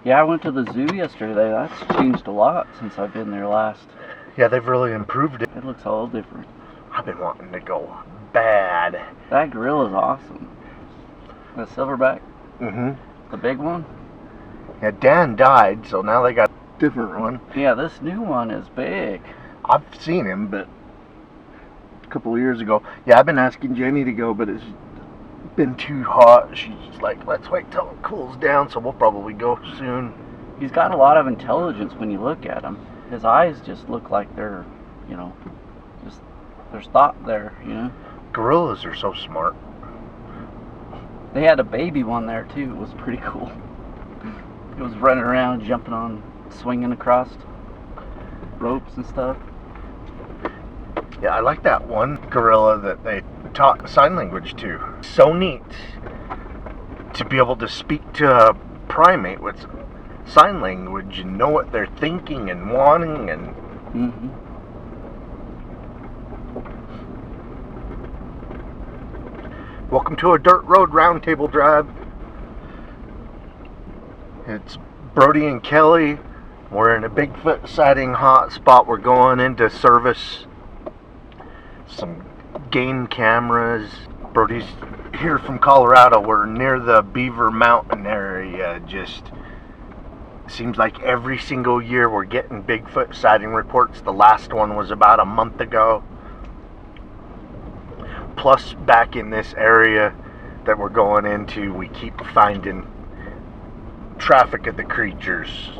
Yeah, I went to the zoo yesterday. That's changed a lot since I've been there last. Yeah, they've really improved it. It looks all different. I've been wanting to go bad. That gorilla's awesome. The silverback? Mm-hmm. The big one? Yeah, Dan died, so now they got a different one. Yeah, this new one is big. I've seen him, but a couple of years ago. Yeah, I've been asking Jenny to go, but it's been too hot. She's like, let's wait till it cools down, so we'll probably go soon. He's got a lot of intelligence when you look at him. His eyes just look like they're, just there's thought there, Gorillas are so smart. They had a baby one there too. It was pretty cool. It was running around, jumping on, swinging across ropes and stuff. Yeah, I like that one gorilla that they taught sign language to. So neat to be able to speak to a primate with sign language and know what they're thinking and wanting and... Mm-hmm. Welcome to a dirt road roundtable drive. It's Brody and Kelly. We're in a Bigfoot sighting hot spot. We're going in to service some game cameras. Brody's here from Colorado. We're near the Beaver mountain area. Just seems like every single year we're getting Bigfoot sighting reports. The last one was about a month ago. Plus, back in this area that we're going into, we keep finding traffic of the creatures.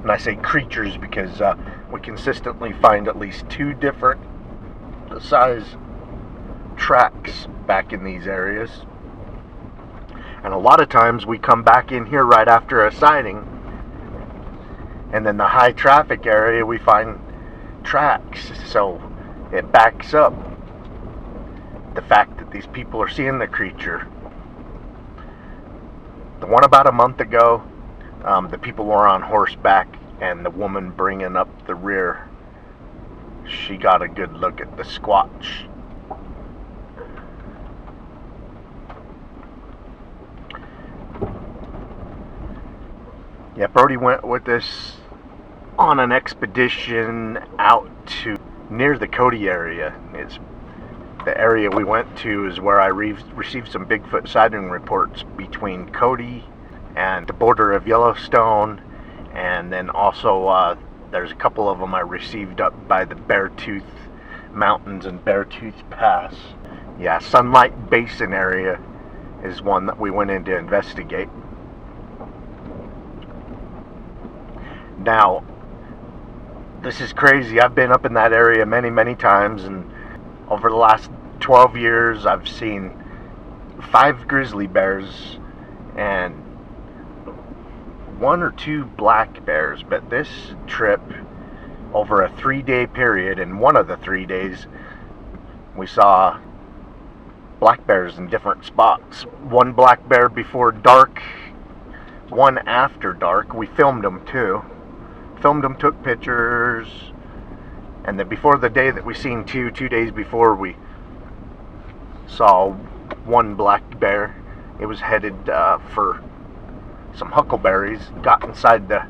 And I say creatures because we consistently find at least 2 different size tracks back in these areas. And a lot of times we come back in here right after a sighting, and then the high traffic area we find tracks, so it backs up the fact that these people are seeing the creature. The one about a month ago, the people were on horseback, and the woman bringing up the rear, she got a good look at the Sasquatch. Yeah, Brody went with us on an expedition out to near the Cody area. It's the area we went to is where I received some Bigfoot sighting reports between Cody and the border of Yellowstone, and then also there's a couple of them I received up by the Beartooth Mountains and Beartooth Pass. Yeah, Sunlight Basin area is one that we went in to investigate. Now, this is crazy. I've been up in that area many, many times, and over the last 12 years, I've seen 5 grizzly bears and 1 or 2 black bears. But this trip, over a 3-day period, and one of the 3 days, we saw black bears in different spots. 1 black bear before dark, 1 after dark. We filmed them too. Filmed them, took pictures. And then before the day that we seen 2 days before, we saw 1 black bear. It was headed for some huckleberries. Got inside the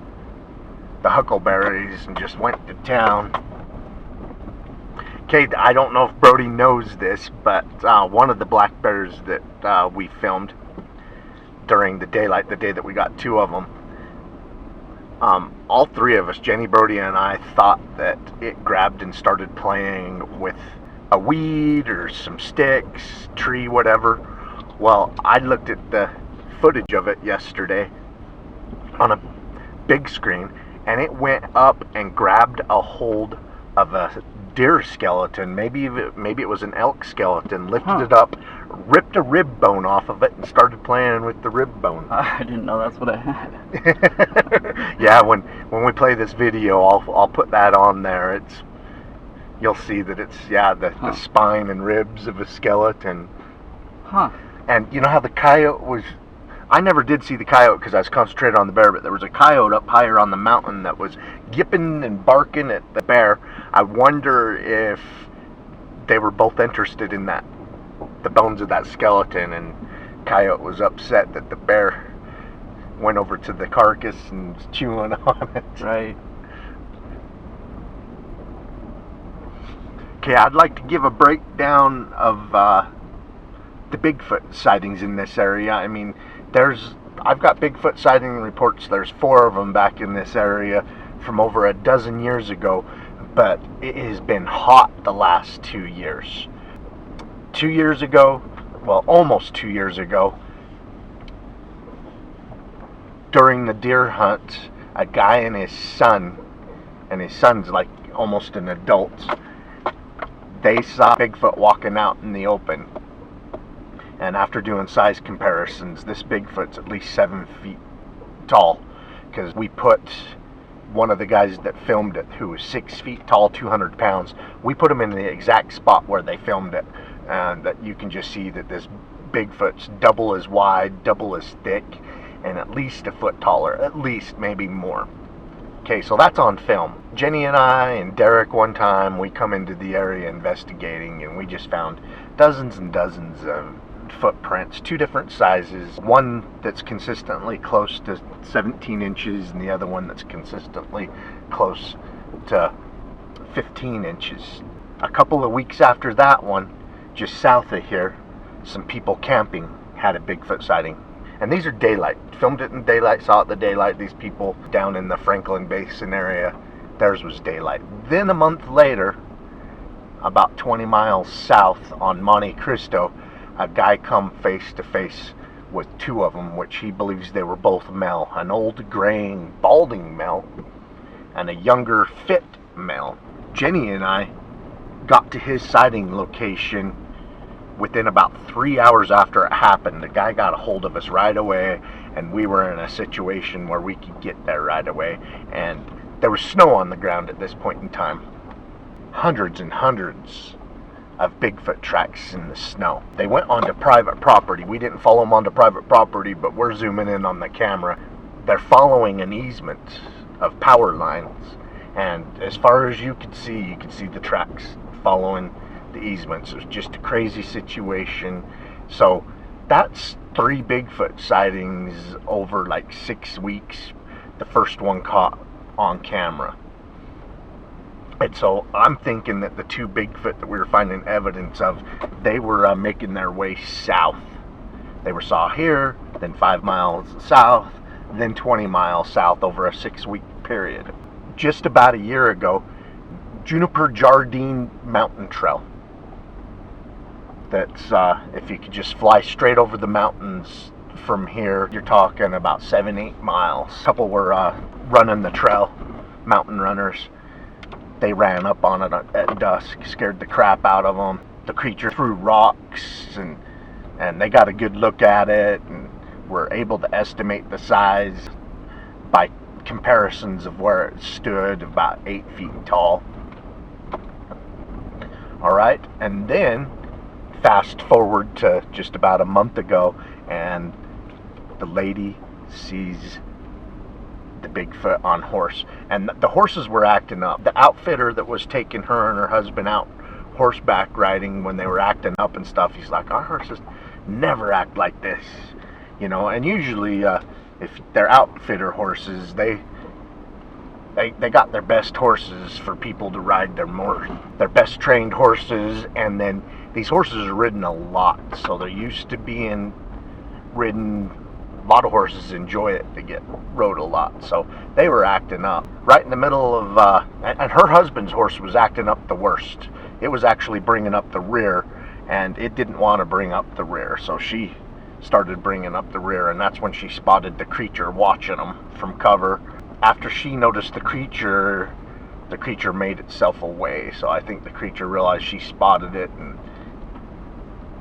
huckleberries and just went to town. Okay, I don't know if Brody knows this, but one of the black bears that we filmed during the daylight, the day that we got 2 of them, all 3 of us, Jenny, Brody, and I, thought that it grabbed and started playing with a weed or some sticks, tree, whatever. Well, I looked at the footage of it yesterday on a big screen, and it went up and grabbed a hold of a deer skeleton, maybe it was an elk skeleton, lifted it up, ripped a rib bone off of it, and started playing with the rib bone. I didn't know that's what I had. Yeah, when we play this video, I'll put that on there. You'll see that it's the spine and ribs of a skeleton. Huh. And you know how the coyote was. I never did see the coyote because I was concentrated on the bear, but there was a coyote up higher on the mountain that was yipping and barking at the bear. I wonder if they were both interested in the bones of that skeleton, and coyote was upset that the bear went over to the carcass and was chewing on it. Right. Okay, I'd like to give a breakdown of the Bigfoot sightings in this area. I mean, I've got Bigfoot sighting reports. There's 4 of them back in this area from over a dozen years ago, but it has been hot the last 2 years. 2 years ago, well, almost 2 years ago, during the deer hunt, a guy and his son's like almost an adult, they saw Bigfoot walking out in the open. And after doing size comparisons, this Bigfoot's at least 7 feet tall, because we put one of the guys that filmed it, who was 6 feet tall, 200 pounds, we put him in the exact spot where they filmed it, and that you can just see that this Bigfoot's double as wide, double as thick, and at least a foot taller, at least, maybe more. Okay, so that's on film. Jenny and I and Derek, one time, we come into the area investigating, and we just found dozens and dozens of footprints, 2 different sizes, one that's consistently close to 17 inches and the other one that's consistently close to 15 inches. A couple of weeks after that one, just south of here, some people camping had a Bigfoot sighting. And these are daylight. Filmed it in daylight, saw it in the daylight. These people down in the Franklin Basin area, theirs was daylight. Then a month later, about 20 miles south on Monte Cristo, a guy come face to face with 2 of them, which he believes they were both male. An old, graying, balding male and a younger, fit male. Jenny and I got to his sighting location within about 3 hours after it happened. The guy got a hold of us right away, and we were in a situation where we could get there right away. And there was snow on the ground at this point in time. Hundreds and hundreds of Bigfoot tracks in the snow. They went onto private property. We didn't follow them onto private property, but we're zooming in on the camera. They're following an easement of power lines, and as far as you could see the tracks following the easements. It was just a crazy situation. So that's 3 Bigfoot sightings over like 6 weeks. The first one caught on camera. And so I'm thinking that the 2 Bigfoot that we were finding evidence of, they were making their way south. They were saw here, then 5 miles south, then 20 miles south over a 6-week period. Just about a year ago, Juniper Jardine mountain trail. That's, if you could just fly straight over the mountains from here, you're talking about 7-8 miles. A couple were running the trail, mountain runners. They ran up on it at dusk, scared the crap out of them. The creature threw rocks, and they got a good look at it, and were able to estimate the size by comparisons of where it stood, about 8 feet tall. Alright, and then fast forward to just about a month ago, and the lady sees the Bigfoot on horse, and the horses were acting up. The outfitter that was taking her and her husband out horseback riding, when they were acting up and stuff, he's like, our horses never act like this, you know. And usually if they're outfitter horses, they got their best horses for people to ride their best trained horses. And then these horses are ridden a lot, so they're used to being ridden. A lot of horses enjoy it to get rode a lot, so they were acting up right in the middle of and her husband's horse was acting up the worst. It was actually bringing up the rear, and it didn't want to bring up the rear, so she started bringing up the rear, and that's when she spotted the creature watching them from cover. After she noticed the creature made itself away, so I think the creature realized she spotted it, and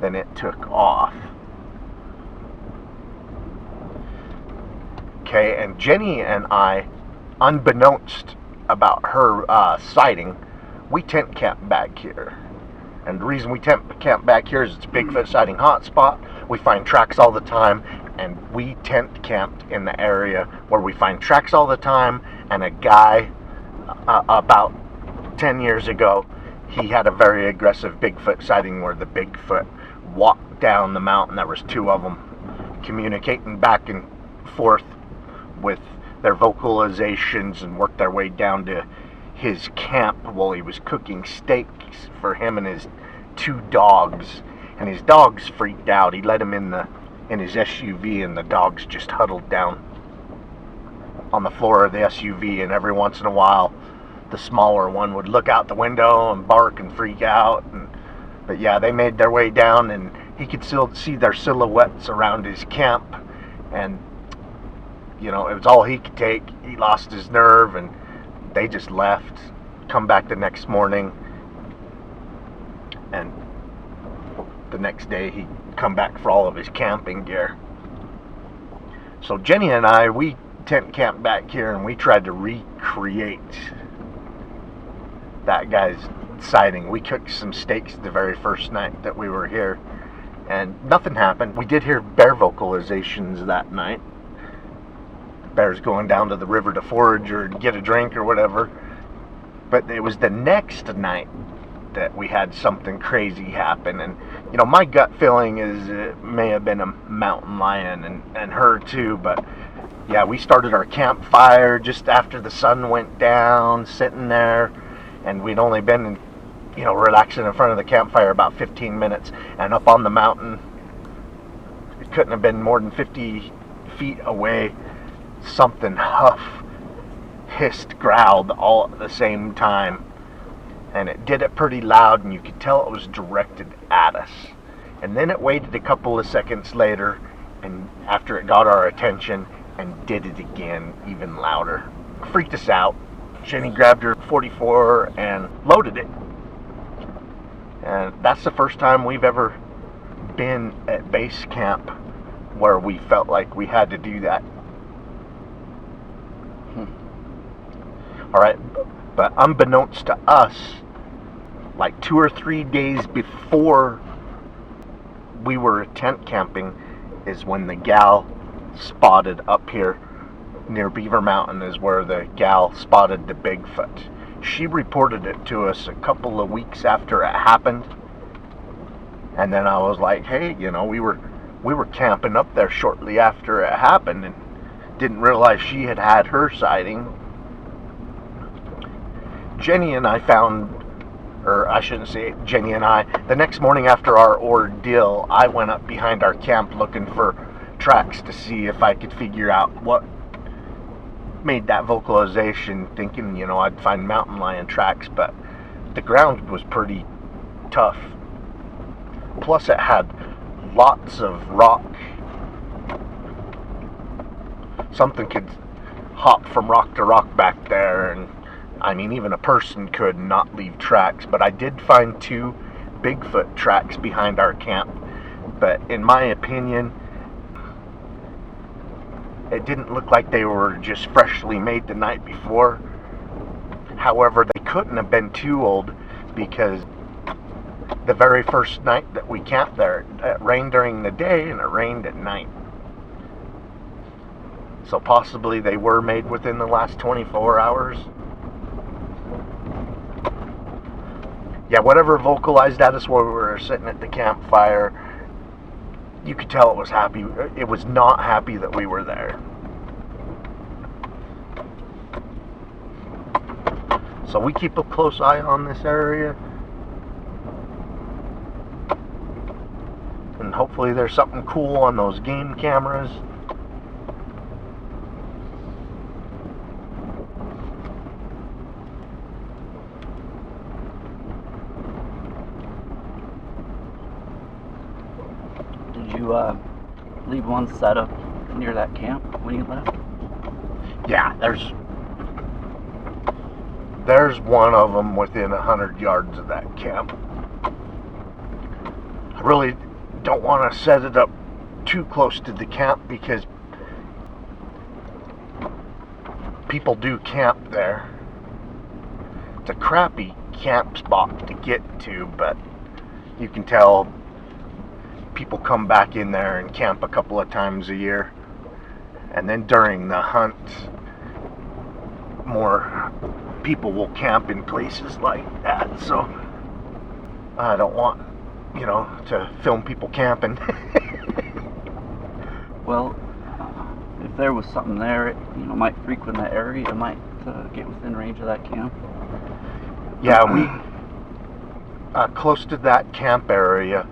then it took off. Okay, and Jenny and I, unbeknownst about her sighting, we tent camp back here. And the reason we tent camp back here is it's a Bigfoot sighting hotspot. We find tracks all the time, and we tent camped in the area where we find tracks all the time. And a guy, about 10 years ago, he had a very aggressive Bigfoot sighting where the Bigfoot walked down the mountain. There was 2 of them communicating back and forth with their vocalizations and worked their way down to his camp while he was cooking steaks for him and his 2 dogs. And his dogs freaked out. He let him in his SUV, and the dogs just huddled down on the floor of the SUV, and every once in a while the smaller one would look out the window and bark and freak out. But yeah, they made their way down, and he could still see their silhouettes around his camp, and it was all he could take. He lost his nerve, and they just left. Come back the next morning, and the next day he'd come back for all of his camping gear. So Jenny and I, we tent camped back here, and we tried to recreate that guy's sighting. We cooked some steaks the very first night that we were here, and nothing happened. We did hear bear vocalizations that night. Bears going down to the river to forage or get a drink or whatever. But it was the next night that we had something crazy happen, and my gut feeling is it may have been a mountain lion and her too. But yeah, we started our campfire just after the sun went down, sitting there, and we'd only been relaxing in front of the campfire about 15 minutes, and up on the mountain, it couldn't have been more than 50 feet away, something hissed, growled all at the same time. And it did it pretty loud, and you could tell it was directed at us. And then it waited a couple of seconds later, and after it got our attention, and did it again, even louder. Freaked us out. Jenny grabbed her .44 and loaded it. And that's the first time we've ever been at base camp where we felt like we had to do that. Alright, but unbeknownst to us, like 2 or 3 days before we were tent camping is when the gal spotted up here near Beaver Mountain, is where the gal spotted the Bigfoot. She reported it to us a couple of weeks after it happened, and then I was like, hey, we were camping up there shortly after it happened, and didn't realize she had her sighting. Jenny and I found, or I shouldn't say Jenny and I, the next morning after our ordeal, I went up behind our camp looking for tracks to see if I could figure out what made that vocalization, thinking, I'd find mountain lion tracks, but the ground was pretty tough. Plus it had lots of rock. Something could hop from rock to rock back there, and even a person could not leave tracks. But I did find 2 Bigfoot tracks behind our camp, but in my opinion, it didn't look like they were just freshly made the night before. However, they couldn't have been too old, because the very first night that we camped there, it rained during the day and it rained at night. So possibly they were made within the last 24 hours. Yeah, whatever vocalized at us while we were sitting at the campfire, you could tell it was happy. It was not happy that we were there. So we keep a close eye on this area, and hopefully there's something cool on those game cameras. Did you leave one set up near that camp when you left? Yeah, there's one of them within 100 yards of that camp. I really don't want to set it up too close to the camp, because people do camp there. It's a crappy camp spot to get to, but you can tell people come back in there and camp a couple of times a year. And then during the hunt, more people will camp in places like that. So I don't want, to film people camping. Well, if there was something there, it, you know, might frequent that area, it might get within range of that camp. Yeah, we close to that camp area,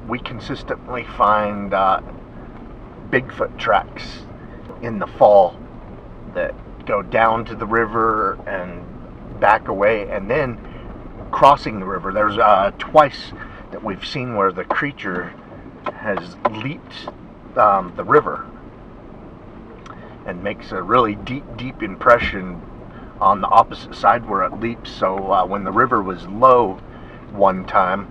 we consistently find Bigfoot tracks in the fall that go down to the river and back away, and then crossing the river. There's twice that we've seen where the creature has leaped the river and makes a really deep impression on the opposite side where it leaps. So when the river was low one time,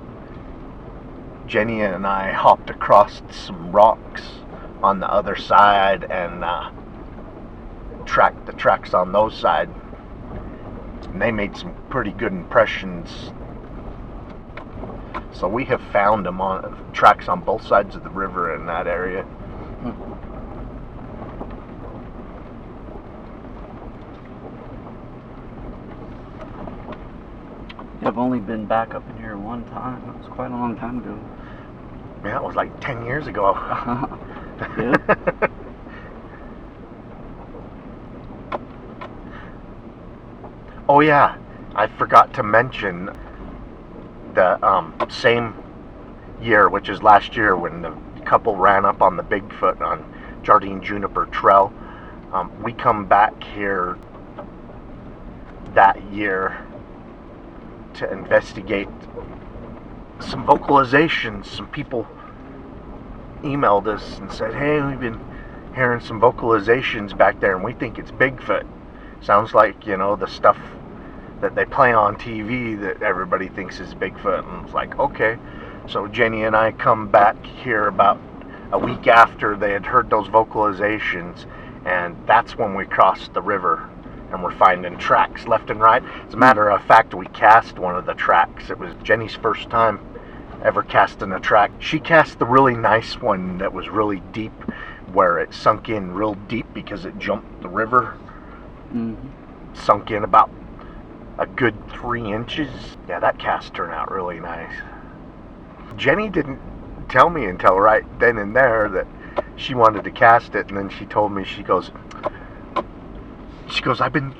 Jenny and I hopped across some rocks on the other side and tracked the tracks on those sides, and they made some pretty good impressions. So we have found them on tracks on both sides of the river in that area. I've only been back up in here one time. It was quite a long time ago. Yeah, it was like 10 years ago. Yeah. Oh yeah, I forgot to mention the same year, which is last year, when the couple ran up on the Bigfoot on Jardine Juniper Trail. We come back here that year to investigate some vocalizations. Some people emailed us and said, hey, we've been hearing some vocalizations back there and we think it's Bigfoot. Sounds like, you know, the stuff that they play on TV that everybody thinks is Bigfoot. And it's like, okay. So Jenny and I come back here about a week after they had heard those vocalizations, and that's when we crossed the river and we're finding tracks left and right. As a matter of fact, we cast one of the tracks. It was Jenny's first time ever casting a track. She cast the really nice one that was really deep, where it sunk in real deep because it jumped the river. Sunk in about a good 3 inches. Yeah, that cast turned out really nice. Jenny didn't tell me until right then and there that she wanted to cast it, and then she told me, she goes, I've been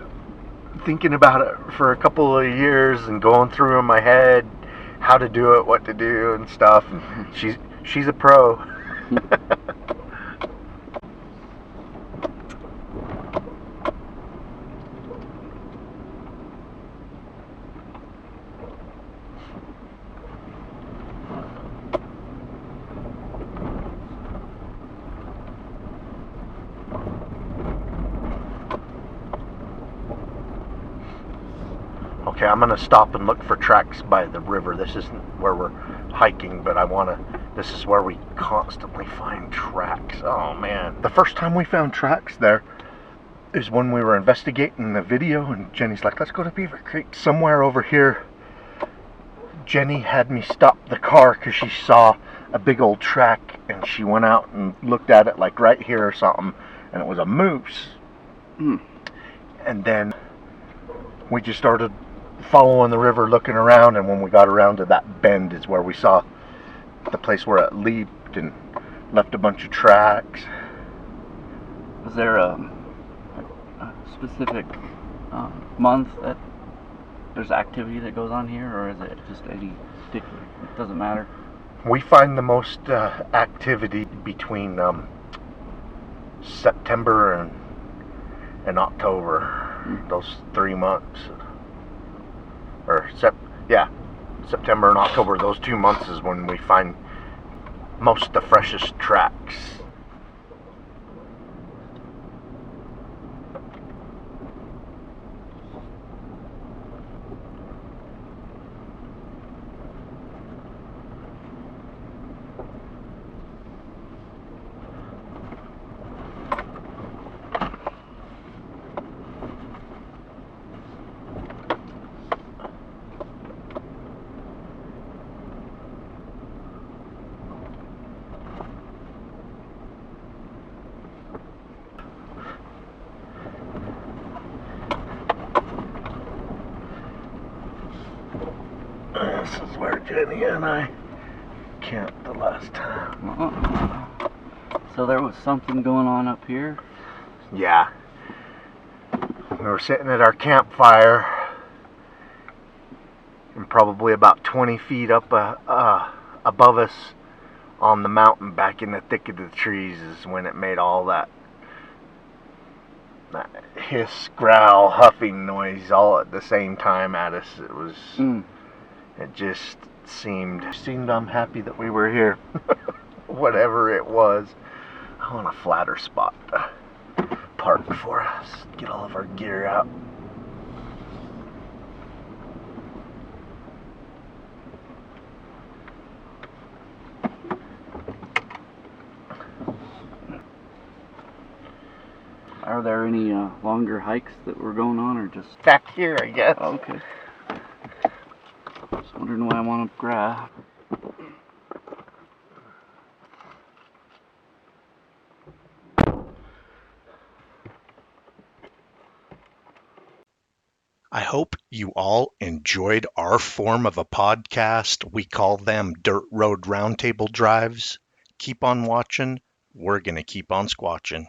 thinking about it for a couple of years and going through in my head how to do it, what to do and stuff. And she's a pro. Okay, I'm going to stop and look for tracks by the river. This isn't where we're hiking, but this is where we constantly find tracks. Oh man. The first time we found tracks there is when we were investigating the video, and Jenny's like, let's go to Beaver Creek. Somewhere over here, Jenny had me stop the car because she saw a big old track, and she went out and looked at it like right here or something, and it was a moose. And then we just started following the river, looking around, and when we got around to that bend is where we saw the place where it leaped and left a bunch of tracks. Was there a specific month that there's activity that goes on here, or is it just any particular? It doesn't matter. We find the most activity between September and October. Those 3 months. September and October, those 2 months is when we find most of the freshest tracks. This is where Jenny and I camped the last time. So there was something going on up here? Yeah. We were sitting at our campfire, and probably about 20 feet up above us on the mountain back in the thick of the trees is when it made all that hiss, growl, huffing noise all at the same time at us. It was, it just seemed unhappy that we were here. Whatever it was. I want a flatter spot to park for us. Get all of our gear out. Are there any longer hikes that we're going on, or just back here, I guess? Oh, okay. Just wondering why I want to grab. I hope you all enjoyed our form of a podcast. We call them Dirt Road Roundtable Drives. Keep on watching. We're going to keep on squatching.